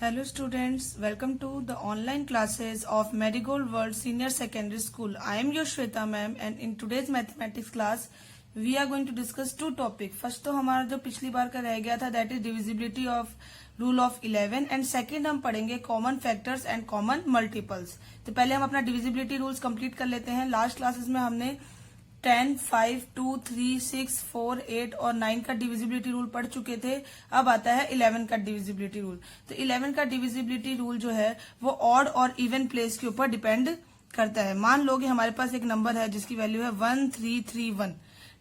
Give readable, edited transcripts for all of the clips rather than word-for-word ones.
Hello students, welcome to the online classes of Marigold World Senior Secondary School. I am your Shweta ma'am and in today's mathematics class we are going to discuss two topic. First तो हमारा जो पिछली बार का रह गया था that is divisibility of rule of 11 and second हम पढ़ेंगे common factors and common multiples. तो पहले हम अपना divisibility rules complete कर लेते हैं. लास्ट क्लासेस में हमने 10, 5, 2, 3, 6, 4, 8 और 9 का डिविजिबिलिटी रूल पढ़ चुके थे. अब आता है 11 का डिविजिबिलिटी रूल. तो 11 का डिविजिबिलिटी रूल जो है वो ऑड और इवन प्लेस के ऊपर डिपेंड करता है. मान लो कि हमारे पास एक नंबर है जिसकी वैल्यू है 1331.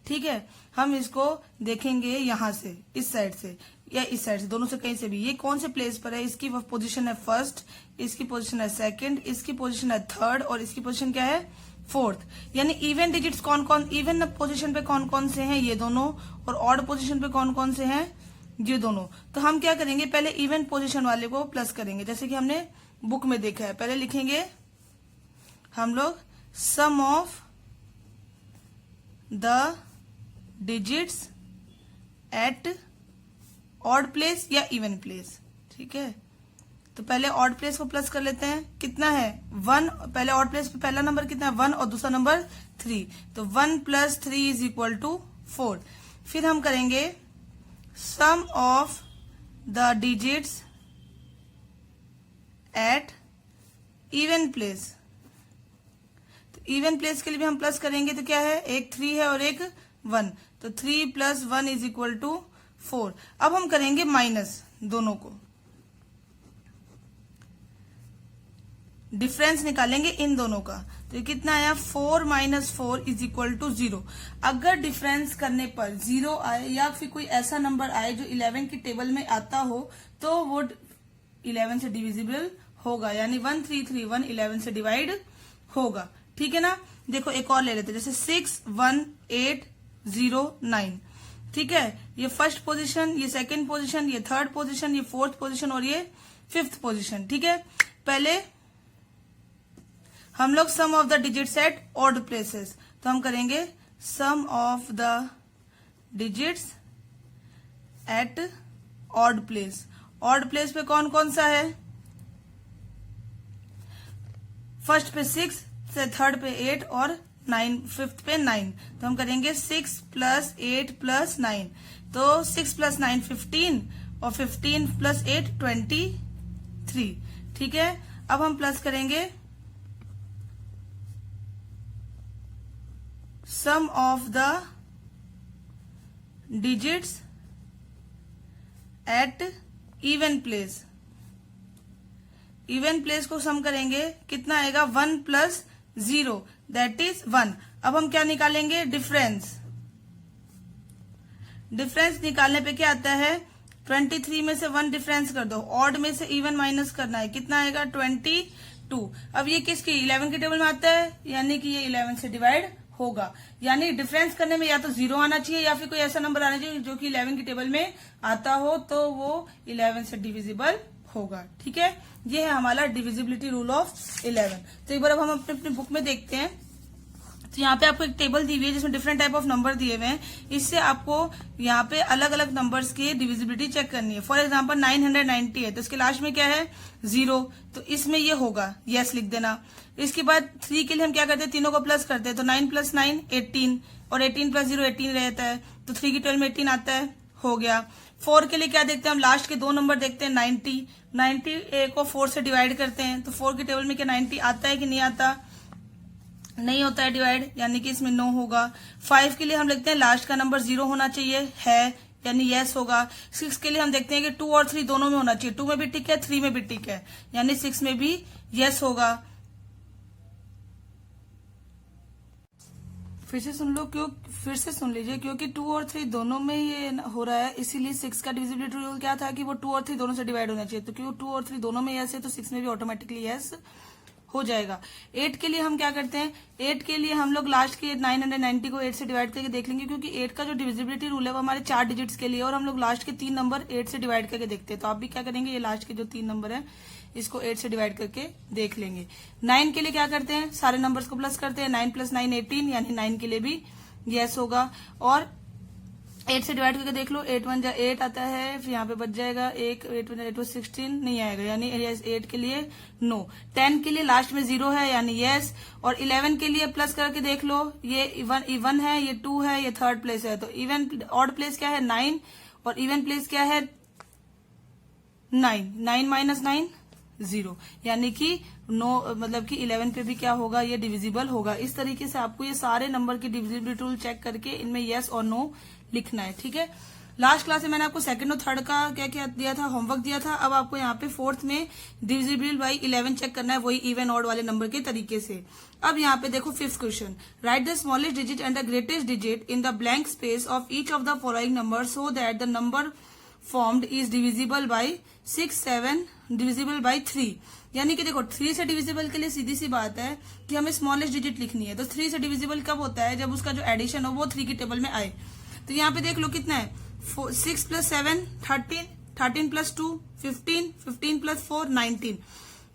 ठीक है, हम इसको देखेंगे यहाँ से, इस साइड से या इस साइड से, दोनों से कहीं से भी. ये कौन से प्लेस पर है? इसकी पोजीशन है फर्स्ट, इसकी पोजीशन है सेकंड, इसकी पोजीशन है थर्ड और इसकी पोजीशन क्या है? फोर्थ. यानी इवन डिजिट्स कौन कौन, इवन पोजीशन पे कौन कौन से हैं? ये दोनों. और ऑड पोजीशन पे कौन कौन से हैं? ये दोनों. तो हम क्या करेंगे, पहले इवन पोजीशन वाले को प्लस करेंगे जैसे कि हमने बुक में देखा है. पहले लिखेंगे हम लोग sum of the digits at odd place या इवन प्लेस. ठीक है, तो पहले ऑड प्लेस को प्लस कर लेते हैं. कितना है? 1. पहले ऑड प्लेस पे पहला नंबर कितना है? 1 और दूसरा नंबर 3. तो 1 + 3 इज इक्वल टू 4. फिर हम करेंगे sum of the digits at even place. तो इवन प्लेस के लिए भी हम प्लस करेंगे. तो क्या है? एक 3 है और एक 1. तो 3 + 1 इज इक्वल टू 4. अब हम करेंगे माइनस दोनों को, डिफरेंस निकालेंगे इन दोनों का. तो ये कितना आया? 4 - 4 इज इक्वल टू 0. अगर डिफरेंस करने पर 0 आए या फिर कोई ऐसा नंबर आए जो 11 की टेबल में आता हो तो वो 11 से डिविजिबल होगा. यानी 1331 11 से डिवाइड होगा. ठीक है ना. देखो एक और ले लेते हैं, जैसे 6, 1, 8, 0, 9. ठीक है, ये फर्स्ट पोजीशन, ये सेकंड पोजीशन, ये थर्ड पोजीशन, ये फोर्थ पोजीशन और ये फिफ्थ पोजीशन. ठीक है, पहले हम लोग sum of the digits at odd places. तो हम करेंगे sum of the digits at odd place. Odd place पे कौन कौन सा है? फर्स्ट पे 6, से थर्ड पे 8 और 9, फिफ्थ पे 9. तो हम करेंगे 6 + 8 + 9. तो 6 + 9 15 और 15 + 8 23. ठीक है, अब हम प्लस करेंगे sum of the digits at even place. Even place को सम करेंगे, कितना आएगा? 1 + 0 दैट इज 1. अब हम क्या निकालेंगे? डिफरेंस. डिफरेंस निकालने पे क्या आता है? 23 में से 1 डिफरेंस कर दो, ऑड में से इवन माइनस करना है. कितना आएगा? 22. अब ये किसकी? 11 की टेबल में आता है, यानी कि ये 11 से डिवाइड होगा. यानी डिफरेंस करने में या तो 0 आना चाहिए या फिर कोई ऐसा नंबर आना चाहिए जो कि 11 की टेबल में आता हो तो वो 11 से डिविजिबल होगा. ठीक है, ये है हमारा डिविजिबिलिटी रूल ऑफ 11. तो एक बार अब हम अपने बुक में देखते हैं. तो यहाँ पे आपको एक टेबल दी हुई है जिसमें डिफरेंट टाइप ऑफ नंबर दिए हुए हैं. इससे आपको यहाँ पे अलग अलग नंबर्स की डिविजिबिलिटी चेक करनी है. फॉर एग्जांपल 990 है तो इसके लास्ट में क्या है? 0. तो इसमें ये होगा, यस लिख देना. इसके बाद 3 के लिए हम क्या करते हैं? तीनों को प्लस करते हैं. तो 9 + 9 18 और 18 + 0 18 रहता है. तो 3 की टेबल में 18 आता है, हो गया. 4 के लिए क्या देखते हैं हम? लास्ट के 2 नंबर देखते हैं. 90 को 4 से डिवाइड करते हैं. तो 4 की टेबल में क्या 90 आता है कि नहीं आता? नहीं होता है डिवाइड, यानी कि इसमें नो होगा. 5 के लिए हम लिखते हैं लास्ट का नंबर 0 होना चाहिए, है, यानी यस होगा. 6 के लिए हम देखते हैं कि 2 और 3 दोनों में होना चाहिए. 2 में भी टिक है, 3 में भी टिक है, यानी 6 में भी यस होगा. फिर से सुन लीजिए, क्योंकि 2 और 3 दोनों में ये हो रहा है, इसीलिए 6 का डिविजिबिलिटी रूल क्या था कि वो 2 और 3 दोनों से डिवाइड होना चाहिए. तो क्योंकि 2 और 3 दोनों में यस है तो 6 में भी ऑटोमेटिकली यस हो जाएगा. 8 के लिए हम क्या करते हैं? 8 के लिए हम लोग लास्ट के 990 को 8 से डिवाइड करके देख लेंगे, क्योंकि 8 का जो डिविजिबिलिटी रूल है वो हमारे 4 डिजिट्स के लिए, और हम लोग लास्ट के 3 नंबर 8 से डिवाइड करके देखते हैं. तो आप भी क्या करेंगे? ये लास्ट के जो 3 नंबर है इसको 8 से डिवाइड करके देख लेंगे. 9 के लिए क्या करते हैं? सारे नंबर्स को प्लस करते हैं. 9 + 9 18, यानी 9 के लिए भी यस होगा. और 8 से डिवाइड करके देख लो, 8 1 जा 8 आता है, फिर यहाँ पे बच जाएगा 1, 8 1 8 16 नहीं आएगा, यानी 8 के लिए नो। 10 के लिए लास्ट में 0 है यानी यस, और 11 के लिए प्लस करके देख लो, ये इवन है, ये 2 है, ये थर्ड प्लेस है, तो इवन ऑड प्लेस क्या है 9 और इवन प्लेस क्या है 9, 9 माइनस 9 0, यानी कि नो, मतलब कि 11 पे भी क्या होगा, ये डिविजिबल होगा। इस तरीके से आपको ये सारे नंबर की डिविजिबिलिटी रूल चेक करके इनमें यस और नो लिखना है, ठीक है। लास्ट क्लास में मैंने आपको सेकंड और थर्ड का क्या क्या दिया था, होमवर्क दिया था। अब आपको यहाँ पे फोर्थ में डिविजिबल बाई 11 चेक करना है, वही इवन ऑड वाले नंबर के तरीके से। अब यहाँ पे देखो fifth question, right the smallest digit and the greatest digit in the blank space of each of the following number so that the number formed is divisible by 6, 7 divisible by 3। यानी कि देखो 3 से डिविजिबल के लिए सीधी सी बात है कि हमें स्मॉलेस्ट डिजिट लिखनी है, तो 3 से डिविजिबल कब होता है, जब उसका जो एडिशन हो वो 3 की टेबल में आए। तो यहाँ पे देख लो कितना है, 6 + 7 13, 13 + 2 15, 15 + 4 19,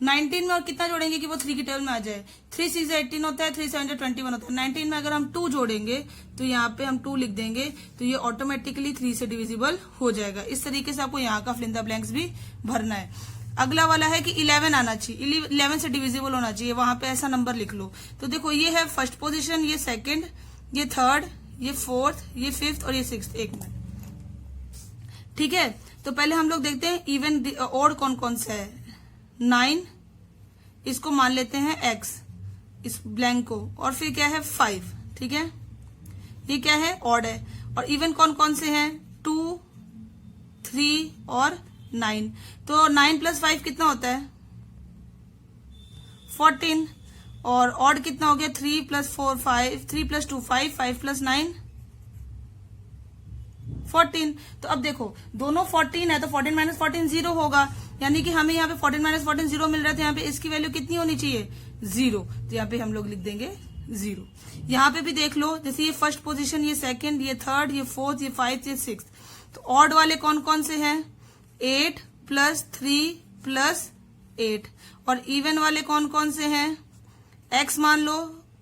19 में और कितना जोड़ेंगे कि वो 3 की टेबल में आ जाए। 3 6 18 होता है, 3 7 21 होता है। 19 में अगर हम 2 जोड़ेंगे तो यहाँ पे हम 2 लिख देंगे, तो ये ऑटोमेटिकली 3 से डिविजिबल हो जाएगा। इस तरीके से आपको यहाँ का फिल इन द ब्लैंक्स भी भरना है। अगला वाला है कि 11 आना चाहिए, 11 से डिविजिबल होना चाहिए, वहां पे ऐसा नंबर लिख लो। तो देखो ये है फर्स्ट पोजीशन, ये सेकंड, ये थर्ड, ये फोर्थ, ये फिफ्थ और ये सिक्स्थ। एक मिनट, ठीक है। तो पहले हम लोग देखते हैं इवन ऑड कौन कौन सा है। 9 इसको मान लेते हैं x, इस ब्लैंक को, और फिर क्या है 5, ठीक है, ये क्या है ऑड है। और इवन कौन कौन से हैं 2, 3 और 9। तो 9 + 5 कितना होता है 14, और ऑड कितना हो गया 3 + 4 5, 3 + 2 5, 5 + 9 14। तो अब देखो दोनों 14 है, तो 14 - 14 0 होगा, यानी कि हमें यहाँ पे 14 - 14 0 मिल रहा था। यहाँ पे इसकी वैल्यू कितनी होनी चाहिए 0, तो यहाँ पे हम लोग लिख देंगे 0। यहाँ पे भी देख लो, जैसे ये फर्स्ट पोजीशन, ये सेकंड, ये थर्ड, ये फोर्थ, ये 5, ये 6। तो ऑड वाले कौन कौन से हैं 8 + 3 + 8, और इवन वाले कौन कौन से हैं x मान लो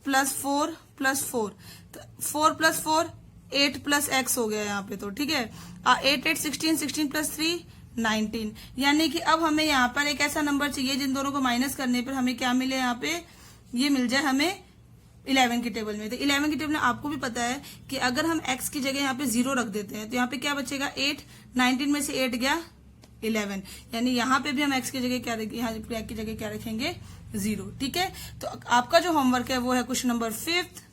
+4 + 4, तो 4 + 4 8 + x हो गया यहाँ पे, तो ठीक है। 8 8 16, 16 + 3 19, यानी कि अब हमें यहाँ पर एक ऐसा नंबर चाहिए जिन दोनों को माइनस करने पर हमें क्या मिले, यहाँ पे ये मिल जाए हमें 11 की टेबल में। तो 11 की टेबल में आपको भी पता है कि अगर हम x की जगह यहाँ पे 0 रख देते हैं तो यहाँ पे क्या बचेगा 8, 19 में से 8 गया 11, यानी यहाँ पे भी हम x की जगह क्या, यहाँ की जगह क्या रखेंगे 0, ठीक है। तो आपका जो होमवर्क है वो है question number 5th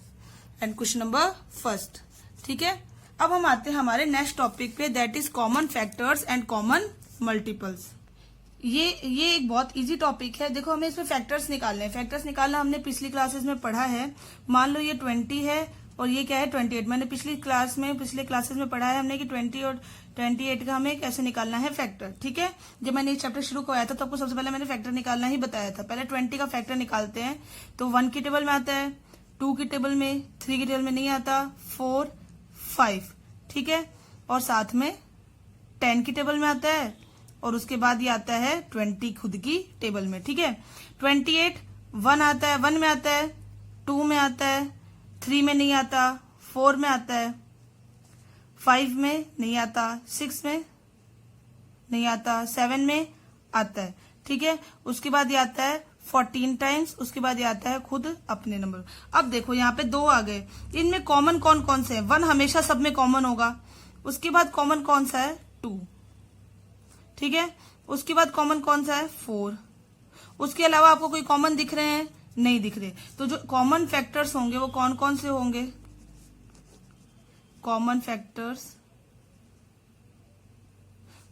and question number 1st, ठीक है। अब हम आते हैं हमारे नेक्स्ट टॉपिक पे, that is common factors and common multiples. ये एक बहुत इजी टॉपिक है। देखो हमें इसमें फैक्टर्स निकालने हैं। फैक्टर्स निकालना हमने पिछली क्लासेस में पढ़ा है। मान लो ये 20 है और ये क्या है 28। मैंने पिछले क्लासेस में पढ़ा है हमने कि 20 और 28 का हमें कैसे निकालना है फैक्टर, ठीक है। जब मैंने ये चैप्टर शुरू कराया था तो आपको सबसे पहले मैंने फैक्टर निकालना ही बताया था। पहले 20 का फैक्टर निकालते हैं, तो 1 की टेबल में आता है, 2 की टेबल में, 3 की टेबल में नहीं आता, 4 5, ठीक है, और साथ में 10 की टेबल में आता है, और उसके बाद ये आता है 20 खुद की टेबल में, ठीक है। 28 1 आता है, 1 में आता है, 2 में आता है, 3 में नहीं आता, 4 में आता है, 5 में नहीं आता, 6 में नहीं आता, 7 में आता है, ठीक है। उसके बाद ये आता है 14 टाइम्स, उसके बाद ये आता है खुद अपने नंबर। अब देखो यहाँ पे 2 आ गए, इनमें कॉमन कौन कौन से हैं। 1 हमेशा सब में कॉमन होगा, उसके बाद कॉमन कौन सा है 2, ठीक है। उसके बाद कॉमन कौन सा है 4। उसके अलावा आपको कोई कॉमन दिख रहे हैं, नहीं दिख रहे। तो जो कॉमन फैक्टर्स होंगे वो कौन कौन से होंगे, कॉमन फैक्टर्स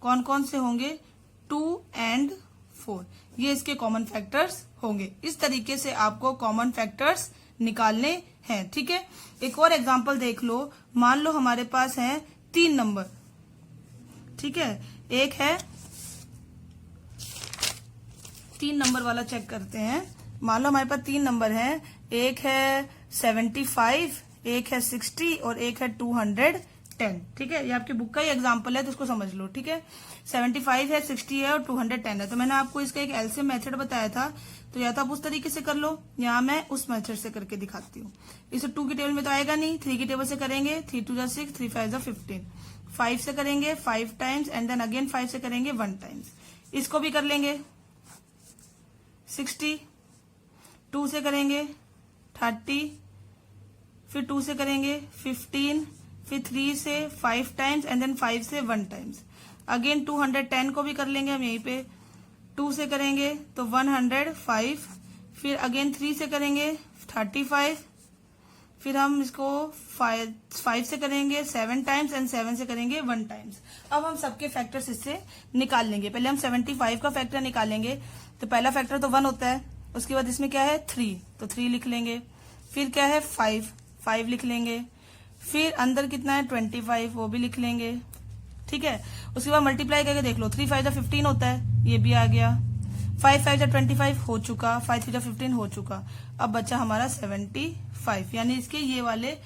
कौन कौन से होंगे 2 और 4, ये इसके कॉमन फैक्टर्स होंगे। इस तरीके से आपको कॉमन फैक्टर्स निकालने हैं, ठीक है। एक और एग्जांपल देख लो। मान लो हमारे पास है 3 नंबर, ठीक है। एक है 3 नंबर वाला चेक करते हैं। मान लो हमारे पास 3 नंबर हैं, एक है 75, एक है 60 और एक है 210, 10। ठीक है, ये आपकी बुक का ही एग्जाम्पल है तो उसको समझ लो। ठीक है, 75 है, 60 है और 210 है। तो मैंने आपको इसका एक एलसीएम मेथड बताया था, तो या तो आप उस तरीके से कर लो या मैं उस मेथड से करके दिखाती हूँ। इसे 2 की टेबल में तो आएगा नहीं, 3 की टेबल से करेंगे। 3 2 6, 3 5 15। 5 से करेंगे 5 टाइम्स एंड देन अगेन 5 से करेंगे 1 टाइम्स। इसको भी कर लेंगे 60, 2 से करेंगे 30, फिर 2 से करेंगे 15, फिर 3 से 5 टाइम्स एंड देन 5 से 1 टाइम्स। अगेन 210 को भी कर लेंगे हम यहीं पे, 2 से करेंगे तो 105, फिर अगेन 3 से करेंगे 35, फिर हम इसको 5 से करेंगे 7 टाइम्स एंड 7 से करेंगे 1 टाइम्स। अब हम सबके फैक्टर्स इससे निकाल लेंगे। पहले हम 75 का फैक्टर निकालेंगे, तो पहला फैक्टर तो 1 होता है, उसके बाद इसमें क्या है 3, तो 3 लिख लेंगे। फिर क्या है 5 लिख लेंगे। फिर अंदर कितना है 25, वो भी लिख लेंगे। ठीक है, उसके बाद मल्टीप्लाई करके देख लो, 3 5 जा 15 होता है, ये भी आ गया। 5 5 जा 25 हो चुका, 5 3 जा 15 हो चुका। अब बचा हमारा 75, यानी इसके ये वाले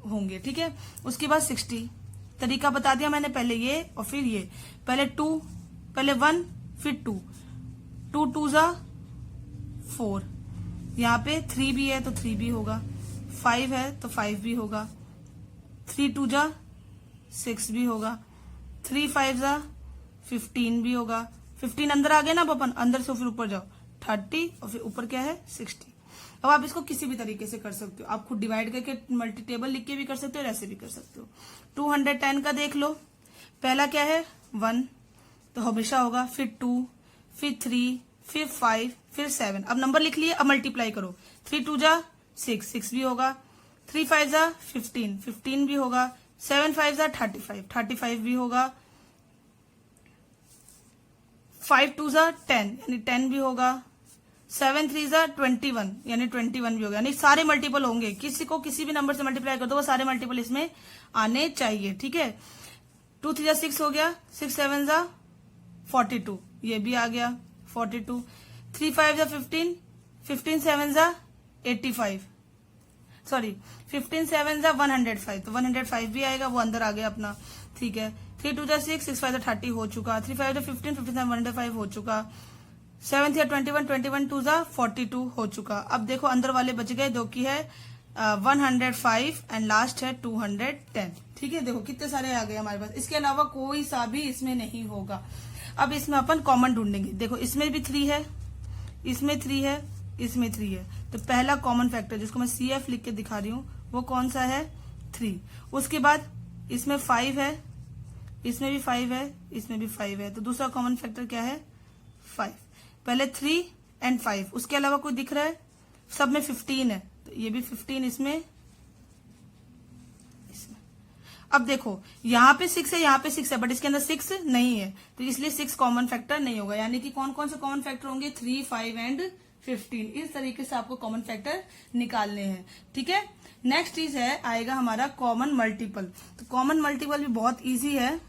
होंगे। ठीक है, उसके बाद 60, तरीका बता दिया मैंने, पहले ये और फिर ये। पहले 2, पहले 1 फिर 2, 2 2 जा 4, यहाँ पे 3 भी है तो 3 भी होगा, 5 है तो 5 भी होगा, 3 2 जा 6 भी होगा, 3 5 जा 15 भी होगा। 15 अंदर आ गए ना अपन, अंदर से फिर ऊपर जाओ 30 और फिर ऊपर क्या है 60। अब आप इसको किसी भी तरीके से कर सकते हो, आप खुद डिवाइड करके मल्टी टेबल लिख के भी कर सकते हो, ऐसे भी कर सकते हो। 210 का देख लो, पहला क्या है 1 तो हमेशा होगा, फिर 2, फिर 3, फिर 5, फिर 7। अब नंबर लिख लिए, अब मल्टीप्लाई करो, 3 2 जा 6, 6 भी होगा, 3 5 जा 15, 15 भी होगा, 7 5 जा 35, 35 भी होगा, 5 2 जा 10 यानी 10 भी होगा, 7 3 जा 21 यानी 21 भी होगा। यानी सारे मल्टीपल होंगे, किसी को किसी भी नंबर से मल्टीप्लाई कर दो वो सारे मल्टीपल इसमें आने चाहिए। ठीक है, 2 3 जा 6 हो गया, 6 7 जा 42, ये भी आ गया 42, 3 5 जा 15, 15 7 जा 85, सॉरी 15 7 जा 105, तो 105 भी आएगा, वो अंदर आ गया अपना। ठीक है, 3 2 जा 6, 6 5 जा 30 हो चुका, 3 5 जा 15, 15 7 105 हो चुका, 7 या 21, 21 2 जा 42 हो चुका। अब देखो अंदर वाले बच गए, जो की है 105 एंड लास्ट है 210। ठीक है, देखो कितने सारे आ गए हमारे पास, इसके अलावा कोई सा भी इसमें नहीं होगा। अब इसमें अपन कॉमन ढूंढेंगे। देखो इसमें भी 3 है, इसमें 3 है, इसमें 3 है, तो पहला कॉमन फैक्टर जिसको मैं CF लिख के दिखा रही हूँ वो कौन सा है 3। उसके बाद इसमें 5 है, इसमें भी 5 है, इसमें भी 5 है, तो दूसरा कॉमन फैक्टर क्या है 5। पहले 3 एंड 5, उसके अलावा कोई दिख रहा है, सब में 15 है, तो ये भी 15 इसमें। अब देखो यहाँ पे 6 है, यहाँ पे 6 है, बट इसके अंदर 6 नहीं है, तो इसलिए 6 कॉमन फैक्टर नहीं होगा। यानी कि कौन कौन से कॉमन फैक्टर होंगे 3 5 एंड 15। इस तरीके से आपको कॉमन फैक्टर निकालने हैं। ठीक है, नेक्स्ट चीज है आएगा हमारा कॉमन मल्टीपल। तो कॉमन मल्टीपल भी बहुत इजी है,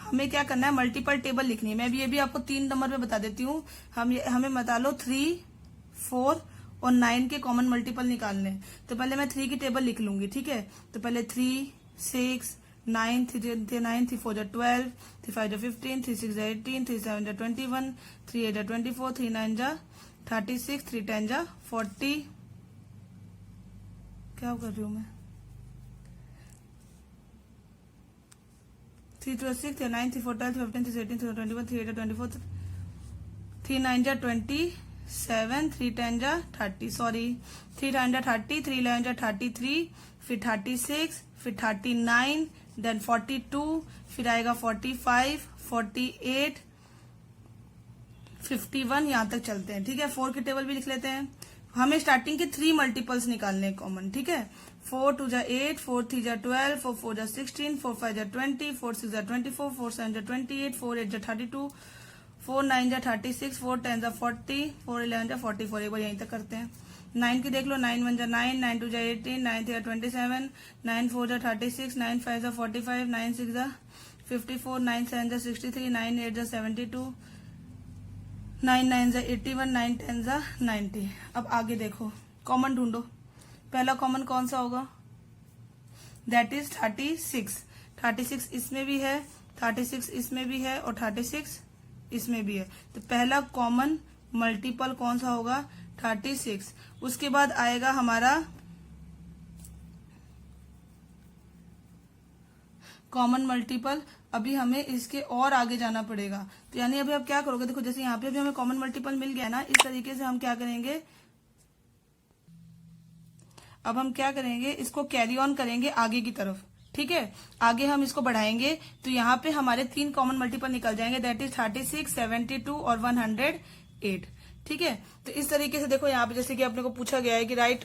हमें क्या करना है मल्टीपल टेबल लिखनी है। मैं भी ये भी आपको 3 नंबर पे बता देती हूँ। हमें बता लो 3 4 और 9 के कॉमन मल्टीपल निकालने हैं। तो पहले मैं 3 की टेबल लिख लूंगी। ठीक है, तो पहले 3 6 9 3 9 3 4 जा 12, 3 5 जा 15, 3 6 जा 18, 3 7 जा 21, 3 8 जा 24, 3 9 जा 36, 3 10 जा 40। क्या कर रही हूँ मैं, 3 2 6, 3 9 3 4 12, 3 15, 3 18, 3 21, 3 8 जा 24, 3 9 जा 27, 3 10 जा 30, सॉरी 3 9 जा 30, 3 11 जा 33, फिर 36, फिर 39, देन 42, फिर आएगा 45, 48, 51, यहां तक चलते हैं। ठीक है, 4 की टेबल भी लिख लेते हैं। हमें स्टार्टिंग के 3 मल्टीपल्स निकालने हैं कॉमन। ठीक है, 4 2 जा 8, 4 3 जा 12, 4 4 जा 16, 4 5 जा 20, 4 6 जा 24, 4 7 जा 28, 4 8 जा 32, 4 9 जा 36, 4 10 जा 40, 4 11 जा 44। एक बार यहीं तक करते हैं। 9 की देख लो, 9 1 जा 9, 9 2 जा 18, 9 3 जा 27, 9 4 जा 36, 9 5 जा 45, 9 6 जा 54, 9 7 जा 63, 9 8 जा 72, 9 9 जा 81, 9 10 जा 90। अब आगे देखो, कॉमन ढूंढो। पहला कॉमन कौन सा होगा दैट इज 36। 36 इसमें भी है, 36 इसमें भी है और 36 इसमें भी है। तो पहला कॉमन मल्टीपल कौन सा होगा? 36। उसके बाद आएगा हमारा कॉमन मल्टीपल। अभी हमें इसके और आगे जाना पड़ेगा। तो यानी अभी आप क्या करोगे, देखो जैसे यहाँ पे अभी हमें कॉमन मल्टीपल मिल गया ना, इस तरीके से हम क्या करेंगे, अब हम क्या करेंगे, इसको कैरी ऑन करेंगे आगे की तरफ। ठीक है, आगे हम इसको बढ़ाएंगे तो यहाँ पे हमारे 3 कॉमन मल्टीपल निकल जाएंगे, दैट इज 36, 72 और 108। ठीक है, तो इस तरीके से देखो यहाँ पे जैसे कि अपने को पूछा गया है कि राइट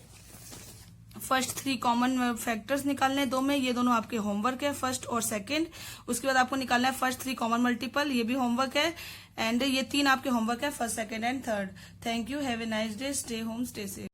फर्स्ट 3 कॉमन फैक्टर्स निकालने हैं 2 में, ये दोनों आपके होमवर्क है, फर्स्ट और सेकंड। उसके बाद आपको निकालना है फर्स्ट 3 कॉमन मल्टीपल, ये भी होमवर्क है। एंड ये 3 आपके होमवर्क है, first, second and third. Thank you, have a nice day, stay home, stay safe.